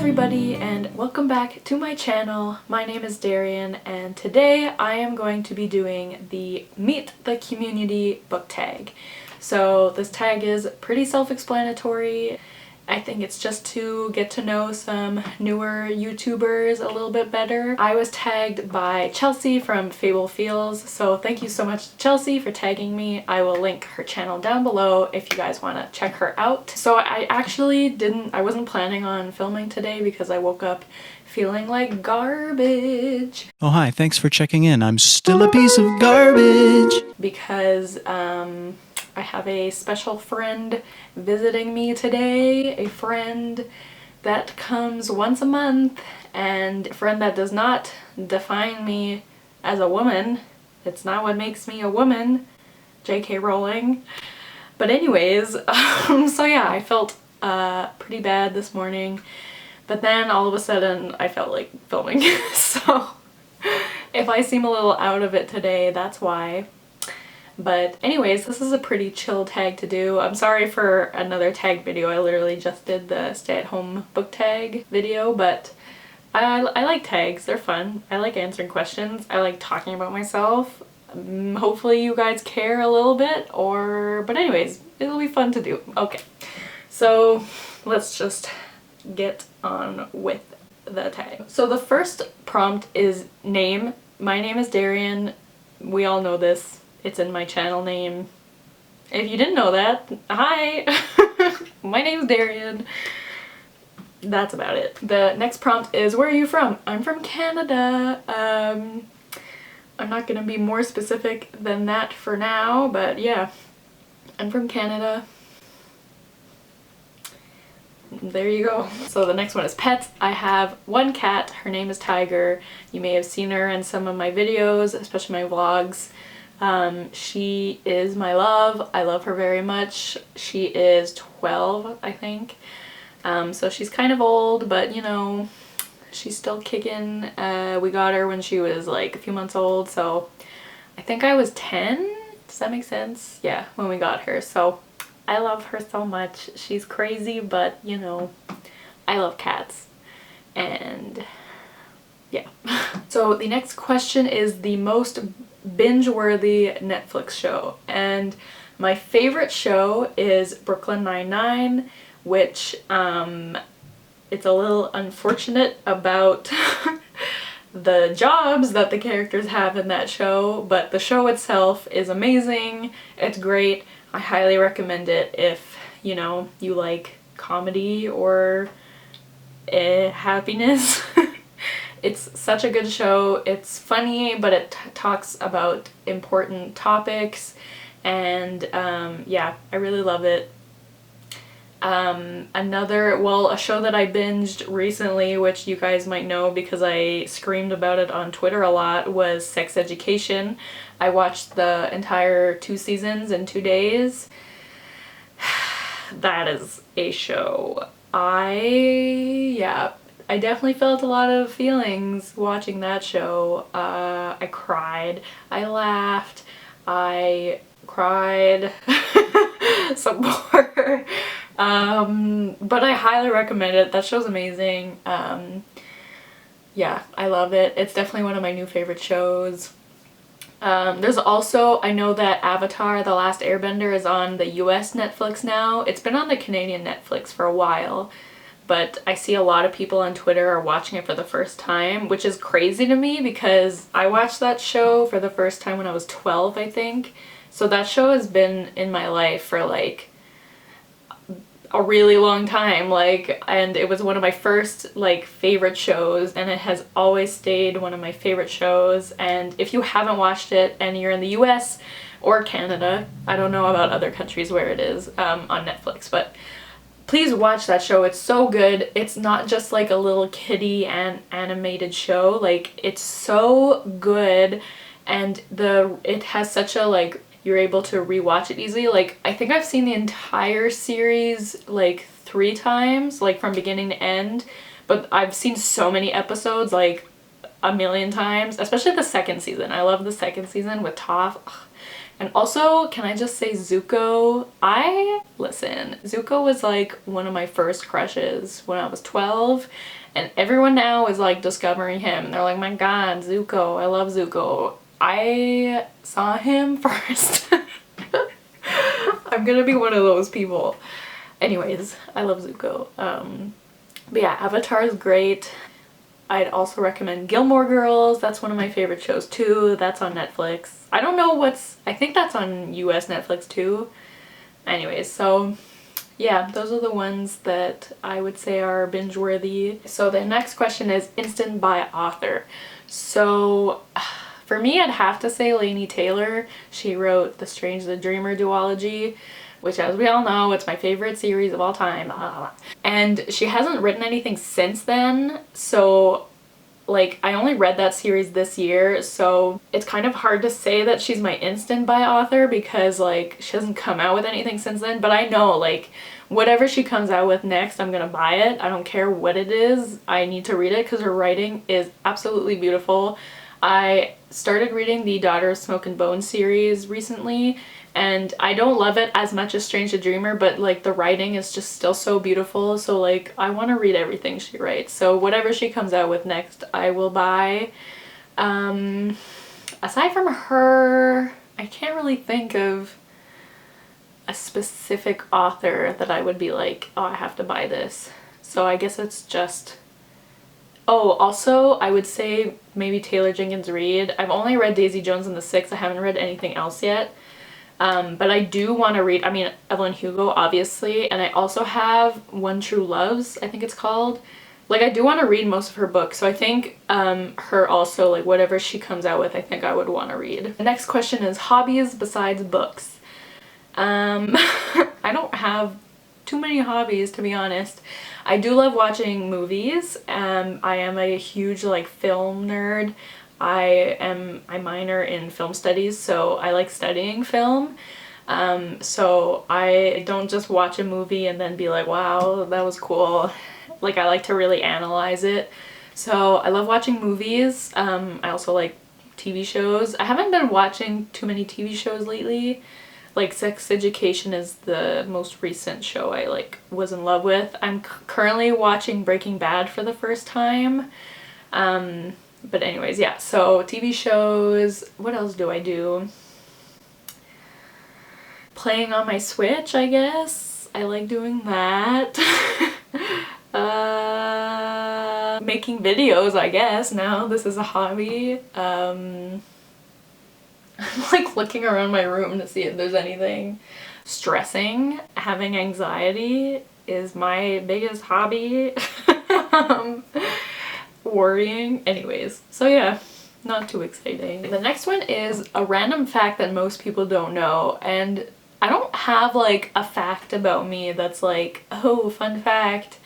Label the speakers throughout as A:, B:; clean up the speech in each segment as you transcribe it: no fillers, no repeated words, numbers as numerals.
A: everybody and welcome back to my channel. My name is Darian and today I am going to be doing the Meet the Community book tag. So this tag is pretty self-explanatory. I think it's just to get to know some newer YouTubers a little bit better. I was tagged by Chelsea from Fable Feels, so thank you so much to Chelsea for tagging me. I will link her channel down below if you guys want to check her out. So I wasn't planning on filming today because I woke up feeling like garbage.
B: Oh hi, thanks for checking in. I'm still a piece of garbage.
A: Because I have a special friend visiting me today, a friend that comes once a month, and a friend that does not define me as a woman. It's not what makes me a woman, JK Rowling. But anyways, so yeah, I felt pretty bad this morning, but then all of a sudden I felt like filming. So if I seem a little out of it today, that's why. But anyways, this is a pretty chill tag to do. I'm sorry for another tag video. I literally just did the stay-at-home book tag video, but I like tags. They're fun. I like answering questions. I like talking about myself. Hopefully you guys care a little bit, but anyways, it'll be fun to do. Okay, so let's just get on with the tag. So the first prompt is name. My name is Darian. We all know this. It's in my channel name. If you didn't know that, hi! My name's Darian. That's about it. The next prompt is, where are you from? I'm from Canada. I'm not gonna be more specific than that for now, but yeah, I'm from Canada. There you go. So the next one is pets. I have one cat. Her name is Tiger. You may have seen her in some of my videos, especially my vlogs. She is my love. I love her very much. She is 12, I think. So she's kind of old, but you know, she's still kicking. We got her when she was like a few months old, so I think I was 10. Does that make sense? Yeah, when we got her. So I love her so much. She's crazy, but you know, I love cats. And yeah. So the next question is the most binge-worthy Netflix show, and my favorite show is Brooklyn Nine-Nine, which it's a little unfortunate about the jobs that the characters have in that show, but the show itself is amazing. It's great. I highly recommend it if, you know, you like comedy or happiness. It's such a good show. It's funny, but it talks about important topics, and yeah, I really love it. A show that I binged recently, which you guys might know because I screamed about it on Twitter a lot, was Sex Education. I watched the entire 2 seasons in 2 days. That is a show. I definitely felt a lot of feelings watching that show. I cried, I laughed, I cried some more. But I highly recommend it. That show's amazing. Yeah, I love it. It's definitely one of my new favorite shows. There's also, I know that Avatar: The Last Airbender is on the US Netflix now. It's been on the Canadian Netflix for a while, but I see a lot of people on Twitter are watching it for the first time, which is crazy to me because I watched that show for the first time when I was 12, I think. So that show has been in my life for like a really long time, and it was one of my first favorite shows, and it has always stayed one of my favorite shows. And if you haven't watched it and you're in the US or Canada, I don't know about other countries where it is on Netflix, but please watch that show. It's so good. It's not just like a little kiddie and animated show. It's so good, and it has such a you're able to rewatch it easily. I think I've seen the entire series 3 times, from beginning to end, but I've seen so many episodes a million times, especially the second season. I love the second season with Toph. And also, can I just say Zuko? listen. Zuko was like one of my first crushes when I was 12, and everyone now is like discovering him. They're like, my god, Zuko, I love Zuko. I saw him first. I'm gonna be one of those people. Anyways, I love Zuko. But yeah, Avatar is great. I'd also recommend Gilmore Girls. That's one of my favorite shows too. That's on Netflix. I don't know I think that's on US Netflix too. Anyways, so yeah, those are the ones that I would say are binge worthy. So the next question is instant by author. So for me, I'd have to say Laini Taylor. She wrote The Strange the Dreamer duology, which, as we all know, it's my favorite series of all time. And she hasn't written anything since then, so like I only read that series this year, so it's kind of hard to say that she's my instant buy author because like she hasn't come out with anything since then. But I know like whatever she comes out with next, I'm gonna buy it. I don't care what it is, I need to read it because her writing is absolutely beautiful. I started reading the Daughter of Smoke and Bone series recently, and I don't love it as much as Strange the Dreamer, but like the writing is just still so beautiful, so like I want to read everything she writes. So whatever she comes out with next, I will buy. Aside from her, I can't really think of a specific author that I would be like, oh, I have to buy this. So I guess it's just... Oh, also, I would say maybe Taylor Jenkins Reid. I've only read Daisy Jones and the Six. I haven't read anything else yet. But I do want to read, I mean, Evelyn Hugo, obviously, and I also have One True Loves, I think it's called. Like, I do want to read most of her books, so I think her also, like, whatever she comes out with, I think I would want to read. The next question is hobbies besides books. I don't have too many hobbies, to be honest. I do love watching movies. I am a huge like film nerd. I minor in film studies, so I like studying film. So I don't just watch a movie and then be like, wow, that was cool. Like I like to really analyze it. So I love watching movies. I also like TV shows. I haven't been watching too many TV shows lately. Like Sex Education is the most recent show I like was in love with. I'm currently watching Breaking Bad for the first time. But anyways, yeah, so TV shows. What else do I do? Playing on my Switch, I guess. I like doing that. Making videos, I guess. Now this is a hobby. I'm like looking around my room to see if there's anything. Stressing, having anxiety is my biggest hobby. Worrying. Anyways, so yeah, not too exciting. The next one is a random fact that most people don't know, and I don't have like a fact about me that's like, oh, fun fact.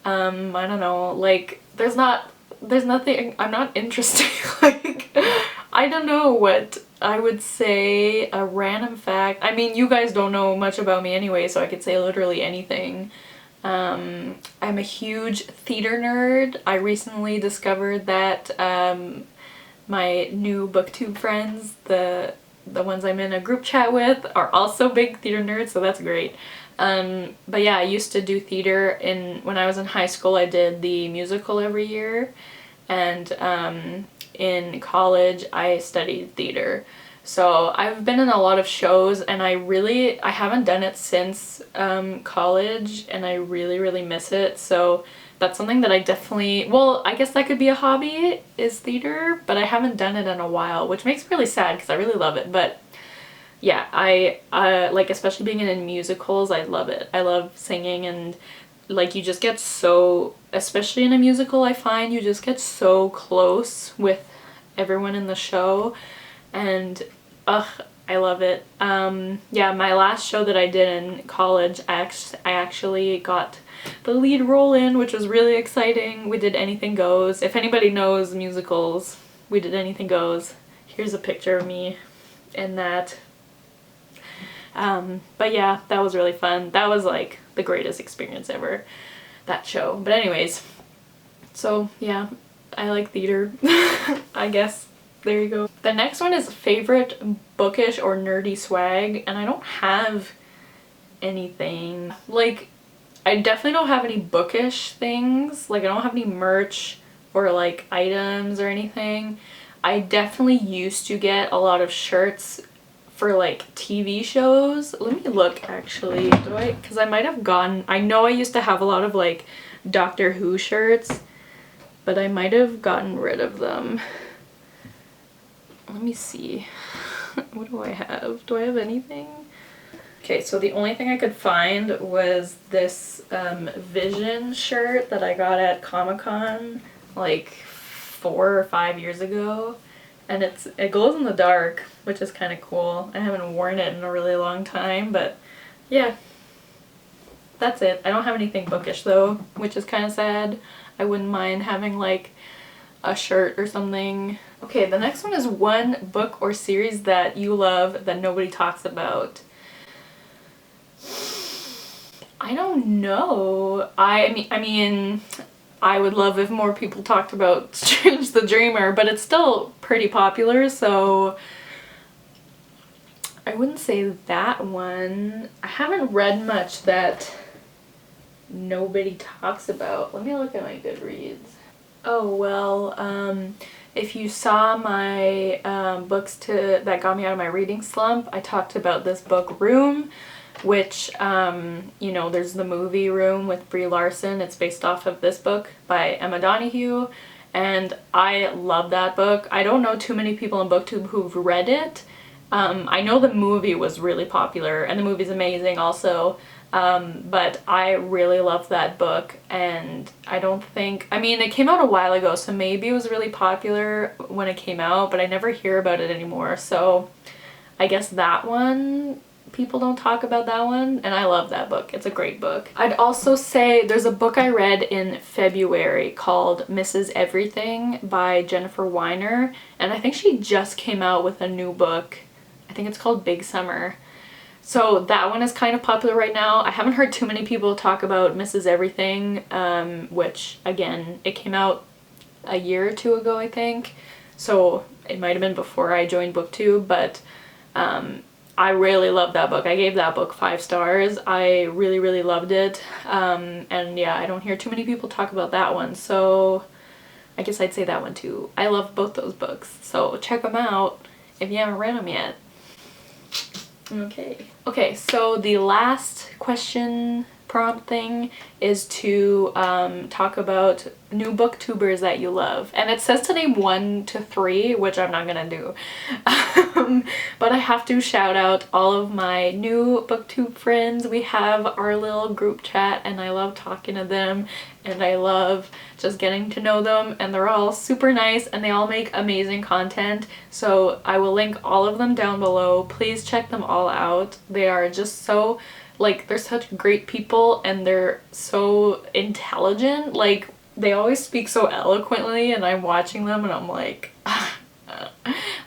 A: I don't know, like there's nothing, I'm not interesting. Like I don't know what I would say a random fact. I mean, you guys don't know much about me anyway, so I could say literally anything. I'm a huge theater nerd. I recently discovered that my new Booktube friends, the ones I'm in a group chat with, are also big theater nerds, so that's great. But yeah, I used to do theater when I was in high school. I did the musical every year, and in college I studied theater. So I've been in a lot of shows, and I haven't done it since college, and I really miss it. So that's something that I definitely, well, I guess that could be a hobby, is theater, but I haven't done it in a while, which makes me really sad because I really love it. But yeah, I like, especially being in musicals, I love it. I love singing, and like you just get so, especially in a musical, I find you just get so close with everyone in the show, and ugh, I love it. Yeah, my last show that I did in college, I actually got the lead role in, which was really exciting. We did Anything Goes. If anybody knows musicals, we did Anything Goes. Here's a picture of me in that. But yeah, that was really fun. That was like the greatest experience ever, that show. But anyways, so yeah, I like theater. I guess. There you go. The next one is favorite bookish or nerdy swag, and I don't have anything. Like, I definitely don't have any bookish things. Like, I don't have any merch or like items or anything. I definitely used to get a lot of shirts for like TV shows. Let me look actually. Because I might have gotten, I know I used to have a lot of like Doctor Who shirts, but I might have gotten rid of them. Let me see. What do I have? Do I have anything? Okay, so the only thing I could find was this Vision shirt that I got at Comic-Con like 4 or 5 years ago. And it glows in the dark, which is kind of cool. I haven't worn it in a really long time, but yeah. That's it. I don't have anything bookish though, which is kind of sad. I wouldn't mind having like a shirt or something. Okay, the next one is one book or series that you love that nobody talks about. I don't know. I mean, I would love if more people talked about Strange the Dreamer, but it's still pretty popular, so I wouldn't say that one. I haven't read much that nobody talks about. Let me look at my Goodreads. Oh, well, if you saw my books that got me out of my reading slump, I talked about this book, Room, which, you know, there's the movie Room with Brie Larson. It's based off of this book by Emma Donoghue, and I love that book. I don't know too many people on BookTube who've read it. I know the movie was really popular, and the movie's amazing also, but I really love that book, and I don't think, I mean, it came out a while ago, so maybe it was really popular when it came out, but I never hear about it anymore, so I guess that one, people don't talk about that one, and I love that book. It's a great book. I'd also say there's a book I read in February called Mrs. Everything by Jennifer Weiner, and I think she just came out with a new book. I think it's called Big Summer. So that one is kind of popular right now. I haven't heard too many people talk about Mrs. Everything, which again, it came out a year or two ago, I think. So it might have been before I joined BookTube, but I really love that book. I gave that book 5 stars. I really, really loved it. And yeah, I don't hear too many people talk about that one. So I guess I'd say that one too. I love both those books. So check them out if you haven't read them yet. Okay, so the last question prompt thing is to talk about new booktubers that you love, and it says to name 1 to 3, which I'm not gonna do. But I have to shout out all of my new booktube friends. We have our little group chat, and I love talking to them, and I love just getting to know them, and they're all super nice, and they all make amazing content, so I will link all of them down below. Please check them all out. They are just so, like, they're such great people, and they're so intelligent. Like, they always speak so eloquently, and I'm watching them and I'm like,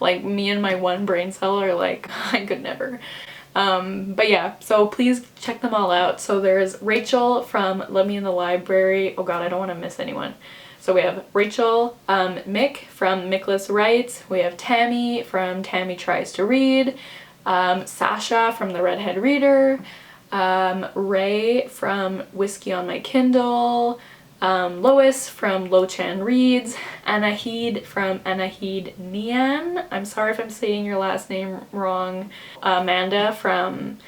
A: like, me and my one brain cell are like, I could never. But yeah, so please check them all out. So there's Rachel from Let Me in the Library. Oh god, I don't want to miss anyone. So we have Rachel, Mick from Mickless Writes, we have Tammy from Tammy Tries to Read, Sasha from The Redhead Reader, Ray from Whiskey on My Kindle, Lois from Lo Chan Reads, Anahid from Anahid Nian, I'm sorry if I'm saying your last name wrong, Amanda from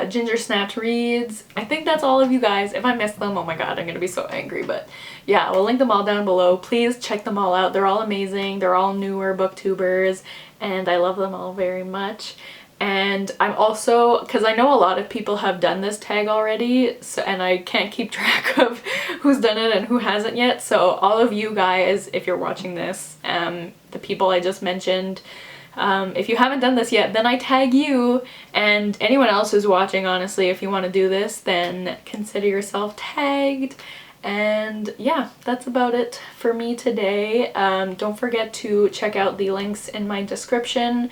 A: Ginger Snapped Reads. I think that's all of you guys. If I missed them, oh my god, I'm gonna be so angry, but yeah, we'll link them all down below. Please check them all out. They're all amazing. They're all newer booktubers, and I love them all very much. And I'm also, because I know a lot of people have done this tag already, so, and I can't keep track of who's done it and who hasn't yet, so all of you guys, if you're watching this, the people I just mentioned, if you haven't done this yet, then I tag you, and anyone else who's watching, honestly, if you want to do this, then consider yourself tagged. And yeah, that's about it for me today. Don't forget to check out the links in my description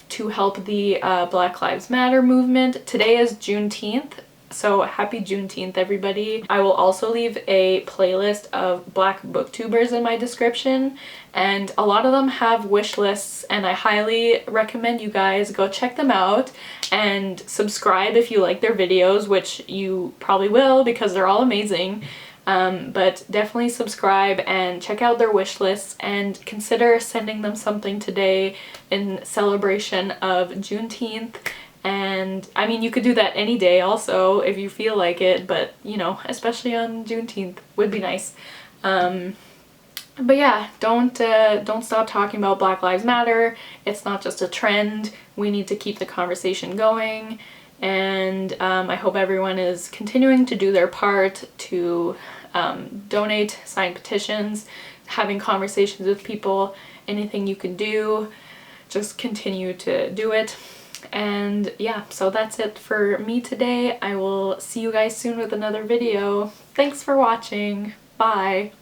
A: to help the Black Lives Matter movement. Today is Juneteenth, So happy Juneteenth, everybody. I will also leave a playlist of Black booktubers in my description, and a lot of them have wish lists, and I highly recommend you guys go check them out and subscribe if you like their videos, which you probably will because they're all amazing. But definitely subscribe and check out their wish lists and consider sending them something today in celebration of Juneteenth. And I mean, you could do that any day also if you feel like it, but you know, especially on Juneteenth would be nice. But yeah, don't stop talking about Black Lives Matter. It's not just a trend. We need to keep the conversation going. And I hope everyone is continuing to do their part to donate, sign petitions, having conversations with people, anything you can do, just continue to do it. And yeah, so that's it for me today. I will see you guys soon with another video. Thanks for watching. Bye!